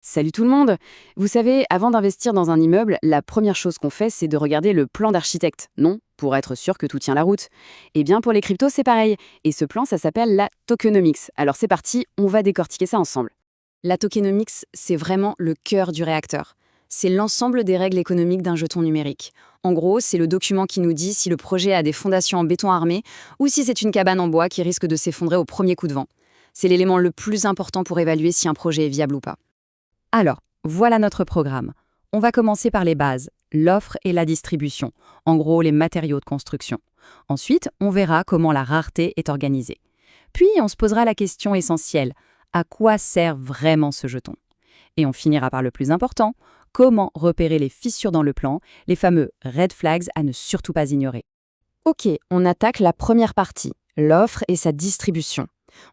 Salut tout le monde. Vous savez, avant d'investir dans un immeuble, la première chose qu'on fait, c'est de regarder le plan d'architecte, non? Pour être sûr que tout tient la route. Eh bien, pour les cryptos, c'est pareil. Et ce plan, ça s'appelle la tokenomics. Alors c'est parti, on va décortiquer ça ensemble. La tokenomics, c'est vraiment le cœur du réacteur. C'est l'ensemble des règles économiques d'un jeton numérique. En gros, c'est le document qui nous dit si le projet a des fondations en béton armé ou si c'est une cabane en bois qui risque de s'effondrer au premier coup de vent. C'est l'élément le plus important pour évaluer si un projet est viable ou pas. Alors, voilà notre programme. On va commencer par les bases, l'offre et la distribution, en gros les matériaux de construction. Ensuite, on verra comment la rareté est organisée. Puis, on se posera la question essentielle, à quoi sert vraiment ce jeton? Et on finira par le plus important, comment repérer les fissures dans le plan, les fameux red flags à ne surtout pas ignorer. Ok, on attaque la première partie, l'offre et sa distribution.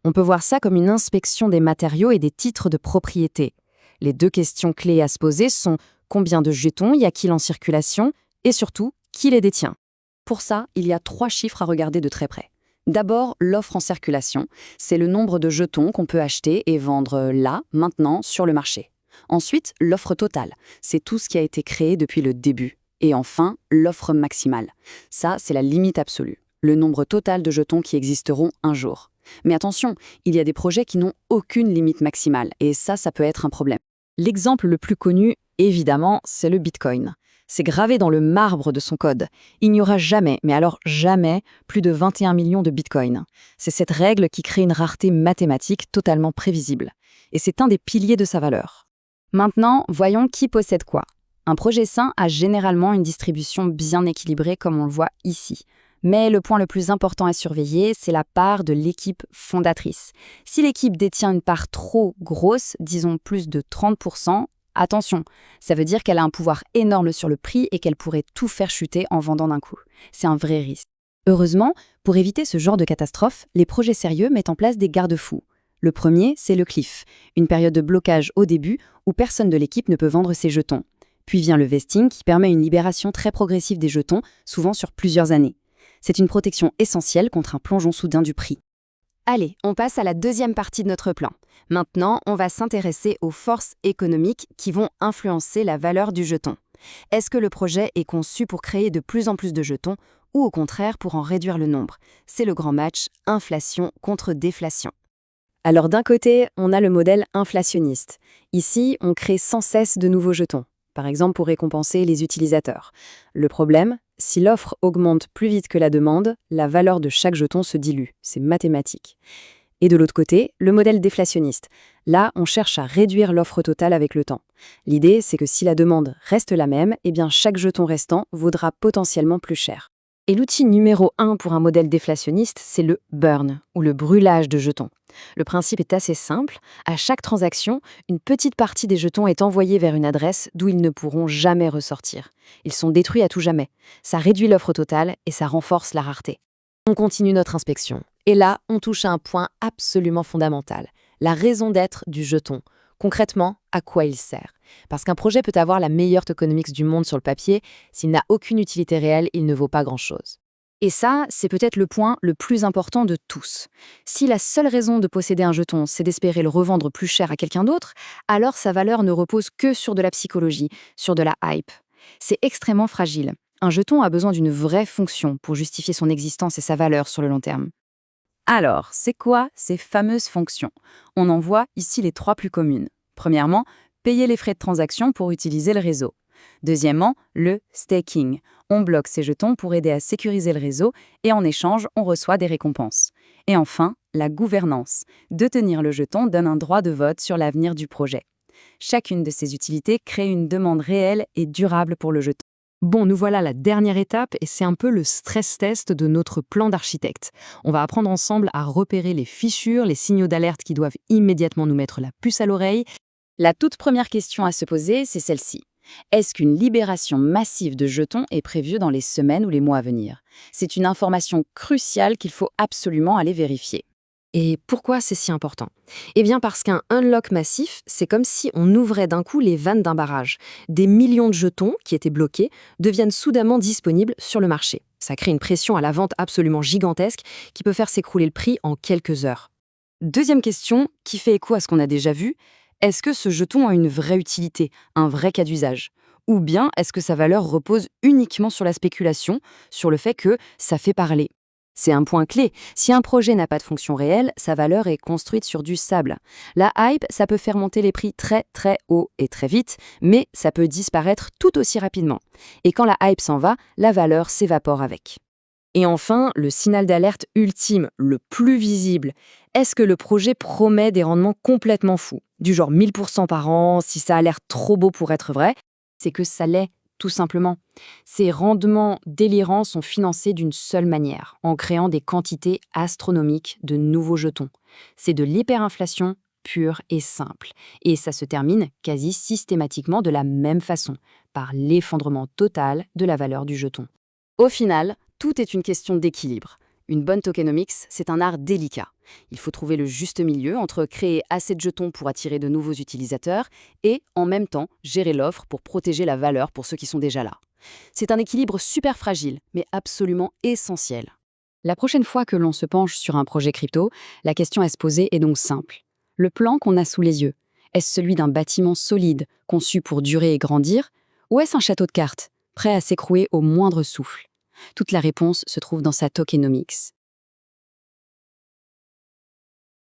On peut voir ça comme une inspection des matériaux et des titres de propriété. Les deux questions clés à se poser sont combien de jetons y a-t-il en circulation et surtout, qui les détient? Pour ça, il y a 3 chiffres à regarder de très près. D'abord, l'offre en circulation, c'est le nombre de jetons qu'on peut acheter et vendre là, maintenant, sur le marché. Ensuite, l'offre totale, c'est tout ce qui a été créé depuis le début. Et enfin, l'offre maximale. Ça, c'est la limite absolue, le nombre total de jetons qui existeront un jour. Mais attention, il y a des projets qui n'ont aucune limite maximale, et ça peut être un problème. L'exemple le plus connu, évidemment, c'est le Bitcoin. C'est gravé dans le marbre de son code. Il n'y aura jamais, mais alors jamais, plus de 21 millions de Bitcoin. C'est cette règle qui crée une rareté mathématique totalement prévisible. Et c'est un des piliers de sa valeur. Maintenant, voyons qui possède quoi. Un projet sain a généralement une distribution bien équilibrée comme on le voit ici. Mais le point le plus important à surveiller, c'est la part de l'équipe fondatrice. Si l'équipe détient une part trop grosse, disons plus de 30%, attention, ça veut dire qu'elle a un pouvoir énorme sur le prix et qu'elle pourrait tout faire chuter en vendant d'un coup. C'est un vrai risque. Heureusement, pour éviter ce genre de catastrophe, les projets sérieux mettent en place des garde-fous. Le premier, c'est le cliff, une période de blocage au début où personne de l'équipe ne peut vendre ses jetons. Puis vient le vesting qui permet une libération très progressive des jetons, souvent sur plusieurs années. C'est une protection essentielle contre un plongeon soudain du prix. Allez, on passe à la deuxième partie de notre plan. Maintenant, on va s'intéresser aux forces économiques qui vont influencer la valeur du jeton. Est-ce que le projet est conçu pour créer de plus en plus de jetons ou au contraire pour en réduire le nombre? C'est le grand match inflation contre déflation. Alors d'un côté, on a le modèle inflationniste. Ici, on crée sans cesse de nouveaux jetons, par exemple pour récompenser les utilisateurs. Le problème, si l'offre augmente plus vite que la demande, la valeur de chaque jeton se dilue, c'est mathématique. Et de l'autre côté, le modèle déflationniste. Là, on cherche à réduire l'offre totale avec le temps. L'idée, c'est que si la demande reste la même, eh bien chaque jeton restant vaudra potentiellement plus cher. Et l'outil numéro 1 pour un modèle déflationniste, c'est le burn, ou le brûlage de jetons. Le principe est assez simple. À chaque transaction, une petite partie des jetons est envoyée vers une adresse d'où ils ne pourront jamais ressortir. Ils sont détruits à tout jamais. Ça réduit l'offre totale et ça renforce la rareté. On continue notre inspection. Et là, on touche à un point absolument fondamental, la raison d'être du jeton. Concrètement, à quoi il sert? Parce qu'un projet peut avoir la meilleure tokenomics du monde sur le papier, s'il n'a aucune utilité réelle, il ne vaut pas grand-chose. Et ça, c'est peut-être le point le plus important de tous. Si la seule raison de posséder un jeton, c'est d'espérer le revendre plus cher à quelqu'un d'autre, alors sa valeur ne repose que sur de la psychologie, sur de la hype. C'est extrêmement fragile. Un jeton a besoin d'une vraie fonction pour justifier son existence et sa valeur sur le long terme. Alors, c'est quoi ces fameuses fonctions? On en voit ici les 3 plus communes. Premièrement, payer les frais de transaction pour utiliser le réseau. Deuxièmement, le staking. On bloque ces jetons pour aider à sécuriser le réseau et en échange, on reçoit des récompenses. Et enfin, la gouvernance. Détenir le jeton donne un droit de vote sur l'avenir du projet. Chacune de ces utilités crée une demande réelle et durable pour le jeton. Bon, nous voilà à la dernière étape et c'est un peu le stress test de notre plan d'architecte. On va apprendre ensemble à repérer les fissures, les signaux d'alerte qui doivent immédiatement nous mettre la puce à l'oreille. La toute première question à se poser, c'est celle-ci. Est-ce qu'une libération massive de jetons est prévue dans les semaines ou les mois à venir? C'est une information cruciale qu'il faut absolument aller vérifier. Et pourquoi c'est si important? Eh bien parce qu'un unlock massif, c'est comme si on ouvrait d'un coup les vannes d'un barrage. Des millions de jetons qui étaient bloqués deviennent soudainement disponibles sur le marché. Ça crée une pression à la vente absolument gigantesque qui peut faire s'écrouler le prix en quelques heures. Deuxième question, qui fait écho à ce qu'on a déjà vu, Est-ce que ce jeton a une vraie utilité, un vrai cas d'usage? Ou bien est-ce que sa valeur repose uniquement sur la spéculation, sur le fait que ça fait parler? C'est un point clé. Si un projet n'a pas de fonction réelle, sa valeur est construite sur du sable. La hype, ça peut faire monter les prix très très haut et très vite, mais ça peut disparaître tout aussi rapidement. Et quand la hype s'en va, la valeur s'évapore avec. Et enfin, le signal d'alerte ultime, le plus visible. Est-ce que le projet promet des rendements complètement fous, du genre 1000% par an, si ça a l'air trop beau pour être vrai? C'est que ça l'est, tout simplement. Ces rendements délirants sont financés d'une seule manière, en créant des quantités astronomiques de nouveaux jetons. C'est de l'hyperinflation pure et simple. Et ça se termine quasi systématiquement de la même façon, par l'effondrement total de la valeur du jeton. Au final, tout est une question d'équilibre. Une bonne tokenomics, c'est un art délicat. Il faut trouver le juste milieu entre créer assez de jetons pour attirer de nouveaux utilisateurs et, en même temps, gérer l'offre pour protéger la valeur pour ceux qui sont déjà là. C'est un équilibre super fragile, mais absolument essentiel. La prochaine fois que l'on se penche sur un projet crypto, la question à se poser est donc simple. Le plan qu'on a sous les yeux, est-ce celui d'un bâtiment solide, conçu pour durer et grandir, ou est-ce un château de cartes, prêt à s'écrouer au moindre souffle? Toute la réponse se trouve dans sa tokenomics.